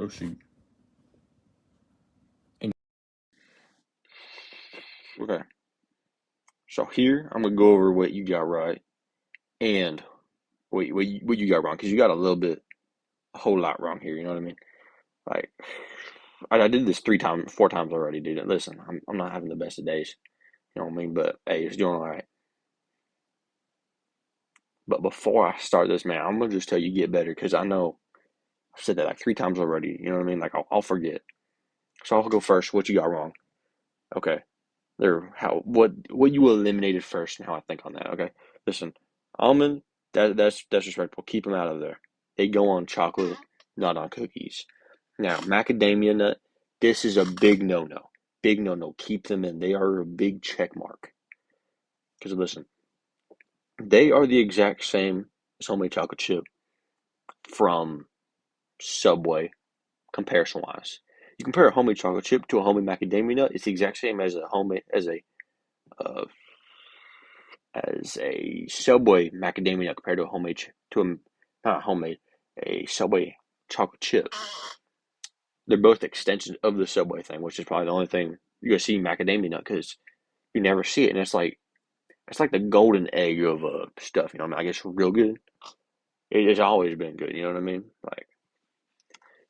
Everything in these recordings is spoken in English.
Oh shoot. And Okay. So here I'm gonna go over what you got right and what you got wrong because you got a whole lot wrong here. You know what I mean? Like I did this 3 times, 4 times already, dude. Listen, I'm not having the best of days. You know what I mean? But hey, it's doing all right. But before I start this, man, I'm gonna just tell you get better because I know I've said that like 3 times already. You know what I mean? Like I'll forget. So I'll go first. What you got wrong? Okay. There, what you eliminated first and how I think on that. Okay. Listen, almond, that's disrespectful. Keep them out of there. They go on chocolate, not on cookies. Now, macadamia nut, this is a big no-no. Big no-no. Keep them in. They are a big check mark. Because listen, they are the exact same as homemade chocolate chip from Subway, comparison wise. You compare a homemade chocolate chip to a homemade macadamia nut, it's the exact same as a homemade uh, as a Subway macadamia nut compared to a not homemade, a Subway chocolate chip. They're both extensions of the Subway thing, which is probably the only thing you're gonna see macadamia nut because you never see it, and it's like the golden egg of stuff. You know what I mean? I guess real good. It's always been good. You know what I mean? Like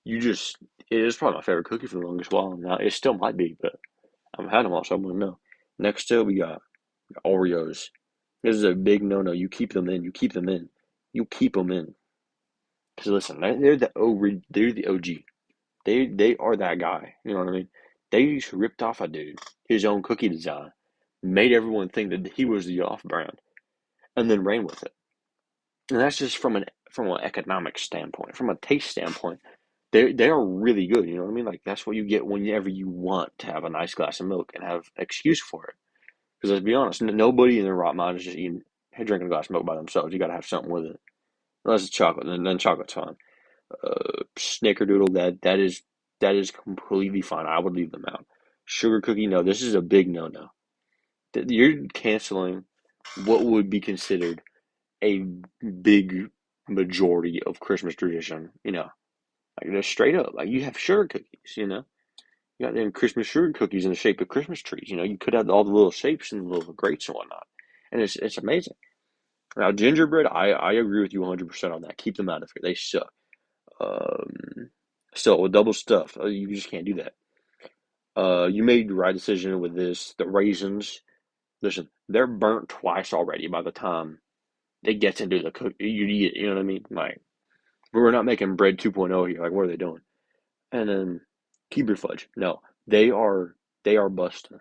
you just, it is probably my favorite cookie for the longest while. Now it still might be, but I've had them all, so I'm gonna know. Next up, we got Oreos. This is a big no-no. You keep them in. You keep them in. You keep them in. Because listen, they're the OG. They are that guy. You know what I mean? They just ripped off a dude, his own cookie design, made everyone think that he was the off-brand, and then ran with it. And that's just from an economic standpoint, from a taste standpoint. They are really good. You know what I mean? Like that's what you get whenever you want to have a nice glass of milk and have an excuse for it. Because let's be honest, nobody in their right mind is just drinking a glass of milk by themselves. You got to have something with it. Unless it's chocolate, then chocolate's fine. Snickerdoodle, that is completely fine. I would leave them out. Sugar cookie, no. This is a big no-no. You're canceling what would be considered a big majority of Christmas tradition. Like just straight up. Like you have sugar cookies. You got them Christmas sugar cookies in the shape of Christmas trees. You could have all the little shapes and the little grates and whatnot, and it's amazing. Now gingerbread, I agree with you 100% on that. Keep them out of here. They suck. Um, Still with double stuff, you just can't do that. You made the right decision with this. The raisins, listen, they're burnt twice already by the time it gets into the cook. You eat it. You know what I mean? Like we're not making bread 2.0 here. Like what are they doing? And then Keebler fudge. No, they are busting.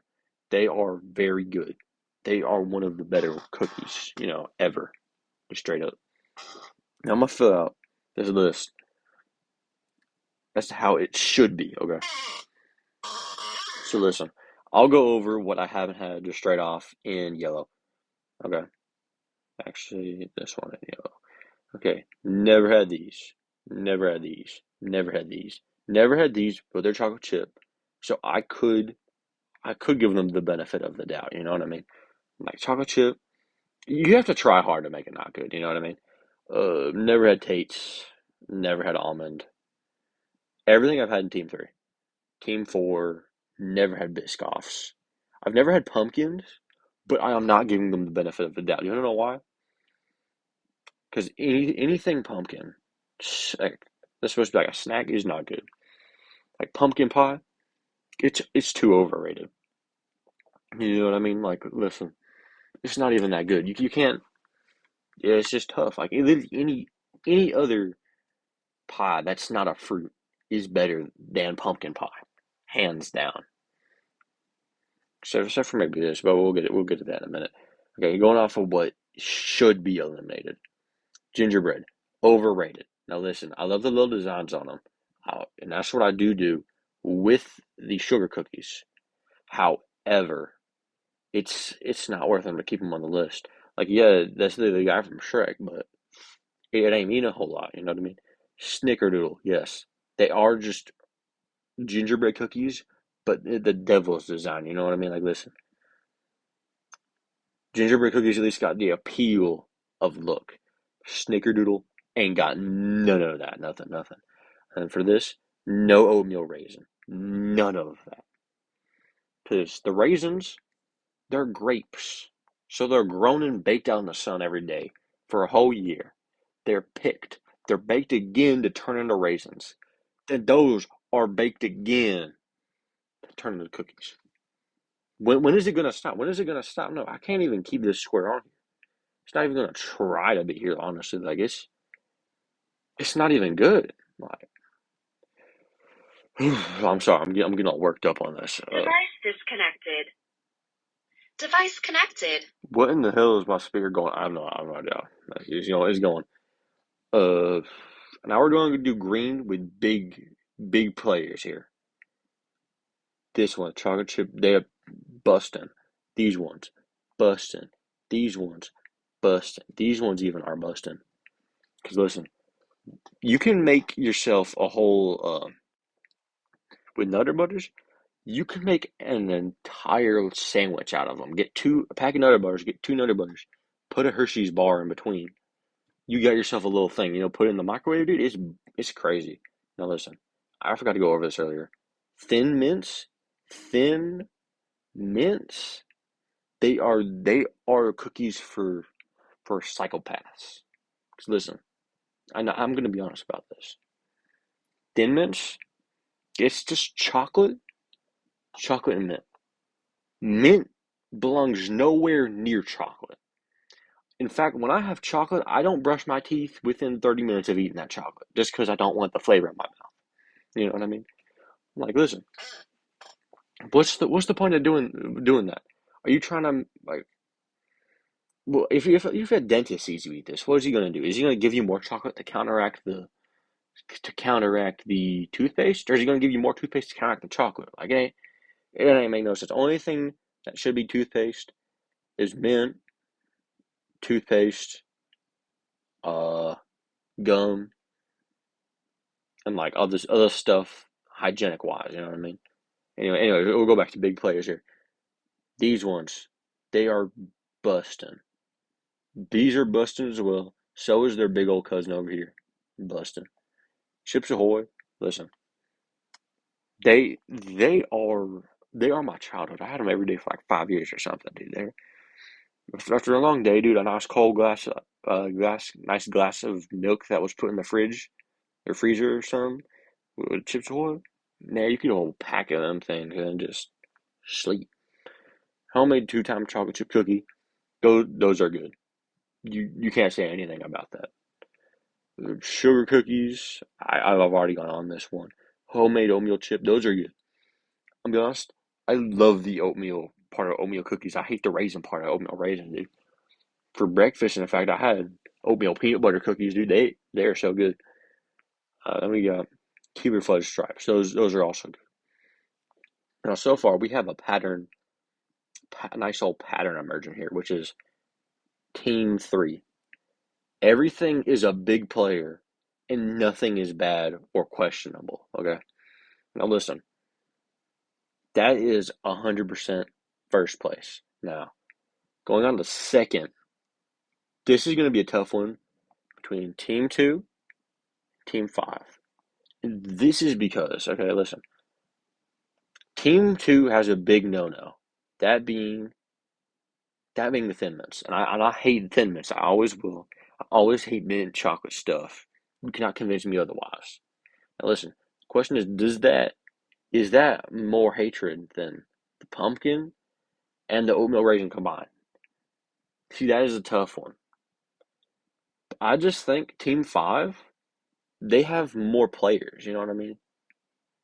They are very good. They are one of the better cookies, ever. Just straight up. Now I'm gonna fill out this list. That's how it should be, okay? So listen, I'll go over what I haven't had just straight off in yellow. Okay. Actually, this one in yellow. Okay. Never had these. Never had these. Never had these. Never had these, but they're chocolate chip. So I could give them the benefit of the doubt, you know what I mean? Like chocolate chip, you have to try hard to make it not good, you know what I mean? Never had Tate's, never had almond. Everything I've had in Team 3. Team 4, never had Biscoffs. I've never had pumpkins, but I am not giving them the benefit of the doubt. You wanna know why? Because anything pumpkin, like that's supposed to be like a snack, is not good. Like pumpkin pie, it's too overrated. You know what I mean? Like, listen, it's not even that good. You can't. Yeah, it's just tough. Like any other pie that's not a fruit is better than pumpkin pie, hands down. So except for maybe this, but we'll get to that in a minute. Okay, going off of what should be eliminated. Gingerbread, overrated. Now listen, I love the little designs on them, and that's what I do with the sugar cookies. However, it's not worth them to keep them on the list. Like, yeah, that's the guy from Shrek, but it ain't mean a whole lot. You know what I mean? Snickerdoodle, yes, they are just gingerbread cookies, but the devil's design. You know what I mean? Like, listen, gingerbread cookies at least got the appeal of look. Snickerdoodle ain't got none of that. Nothing, nothing. And for this, No oatmeal raisin. None of that. Because the raisins, they're grapes. So they're grown and baked out in the sun every day for a whole year. They're picked. They're baked again to turn into raisins. Then those are baked again to turn into cookies. When is it gonna stop? When is it gonna stop? No, I can't even keep this square on here. It's not even gonna try to be here, honestly. Like it's not even good. Like I'm sorry, I'm getting all worked up on this. Device disconnected. Device connected. What in the hell is my speaker going? I have no idea. It's going. Uh, Now we're going to do green with big players here. This one, chocolate chip, they're busting. These ones, busting. These ones, busting. These ones even are busting. Because listen, you can make yourself a whole, with Nutter Butters, you can make an entire sandwich out of them. A pack of Nutter Butters, get two Nutter Butters, put a Hershey's bar in between. You got yourself a little thing, put it in the microwave, dude. It's crazy. Now listen, I forgot to go over this earlier. Thin mints, thin mints, they are cookies for psychopaths. 'Cause listen, I'm gonna be honest about this. Thin mints, it's just chocolate and mint. Mint belongs nowhere near chocolate. In fact, when I have chocolate, I don't brush my teeth within 30 minutes of eating that chocolate, just because I don't want the flavor in my mouth. You know what I mean? Like, listen, what's the point of doing that? Are you trying to like? Well, if a dentist sees you eat this, what is he gonna do? Is he gonna give you more chocolate to counteract the toothpaste, or is he gonna give you more toothpaste to counteract the chocolate? Like, it ain't make no sense. The only thing that should be toothpaste is mint, toothpaste, uh, gum, and like all this other stuff, hygienic wise. You know what I mean? Anyway, we'll go back to big players here. These ones, they are busting. These are busting as well. So is their big old cousin over here, busting. Chips Ahoy, listen, they are my childhood. I had them every day for like 5 years or something, dude. After a long day, dude, a nice cold nice glass of milk that was put in the fridge or freezer or something with Chips Ahoy. Now you can whole pack of them things and just sleep. Homemade two-time chocolate chip cookie. Those are good. You can't say anything about that. Sugar cookies, I've already gone on this one. Homemade oatmeal chip, those are good. I'll be honest, I love the oatmeal part of oatmeal cookies. I hate the raisin part of oatmeal raisin, dude. For breakfast, in fact, I had oatmeal peanut butter cookies, dude. They are so good. Then we got Cuban fudge stripes. Those are also good. Now, so far we have a nice old pattern emerging here, which is Team Three. Everything is a big player, and nothing is bad or questionable. Okay. Now listen, that is 100% first place. Now, going on to second, this is going to be a tough one between Team 2 Team 5. And this is because, okay, listen, Team 2 has a big no-no. That being that being the Thin Mints. And I hate Thin Mints. I always will. I always hate mint chocolate stuff. You cannot convince me otherwise. Now listen, the question is that more hatred than the pumpkin and the oatmeal raisin combined? See, that is a tough one. I just think Team 5, they have more players, you know what I mean?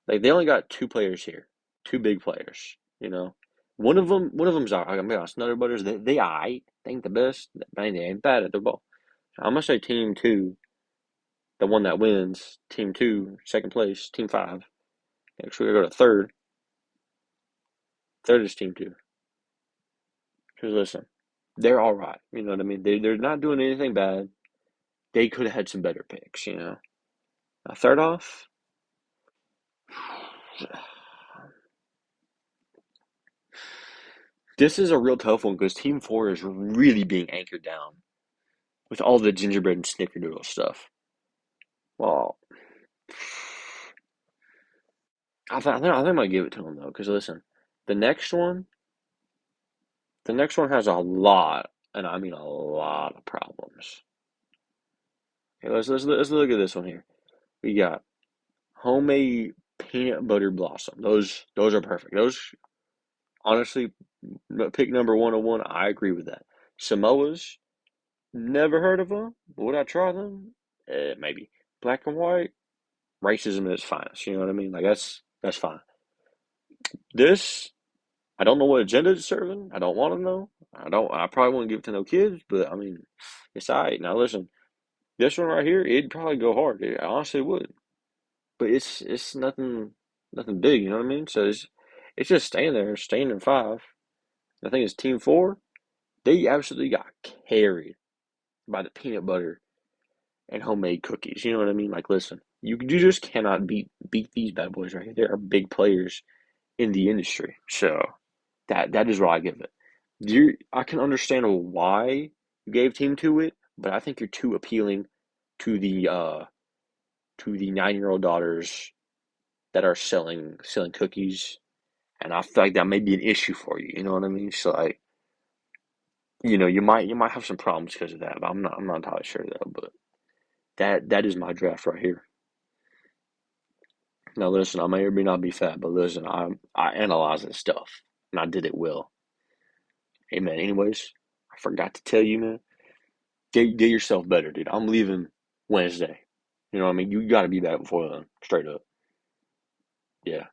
Like they only got two players here, two big players. One of them's I'm gonna be honest. Nutter Butters, they ain't the best, but they ain't bad at the ball. I'm gonna say Team Two, the one that wins. Team Two, second place. Team Five. Actually, we go to third. Third is Team Two. Because listen, they're all right. You know what I mean? They're not doing anything bad. They could have had some better picks. Now, third off, this is a real tough one because Team Four is really being anchored down with all the gingerbread and snickerdoodle stuff. Well, I think I might give it to him though, because listen, the next one, the next one has a lot, and I mean a lot of problems. Okay, let's look at this one here. We got homemade peanut butter blossom. Those are perfect. Those honestly, pick number 101. I agree with that. Samoas, never heard of them. Would I try them? Maybe. Black and white, racism at its finest. You know what I mean? Like that's fine. This, I don't know what agenda it's serving. I don't want to know. I don't. I probably wouldn't give it to no kids, but I mean, it's alright. Now listen, this one right here, it'd probably go hard. It honestly would. But it's nothing big. You know what I mean? So it's just staying there, staying in five. I think it's team four. They absolutely got carried by the peanut butter and homemade cookies. You know what I mean? Like, listen, you just cannot beat these bad boys right here. They are big players in the industry. So that is what I give it. I can understand why you gave Team Two it, but I think you're too appealing to the 9-year-old daughters that are selling cookies, and I feel like that may be an issue for you. You know what I mean? So like, you might have some problems because of that, but I'm not entirely sure though. But that is my draft right here. Now listen, I may or may not be fat, but listen, I analyze this stuff and I did it well. Hey man, anyways, I forgot to tell you, man. Get yourself better, dude. I'm leaving Wednesday. You know what I mean? You got to be back before then, straight up. Yeah.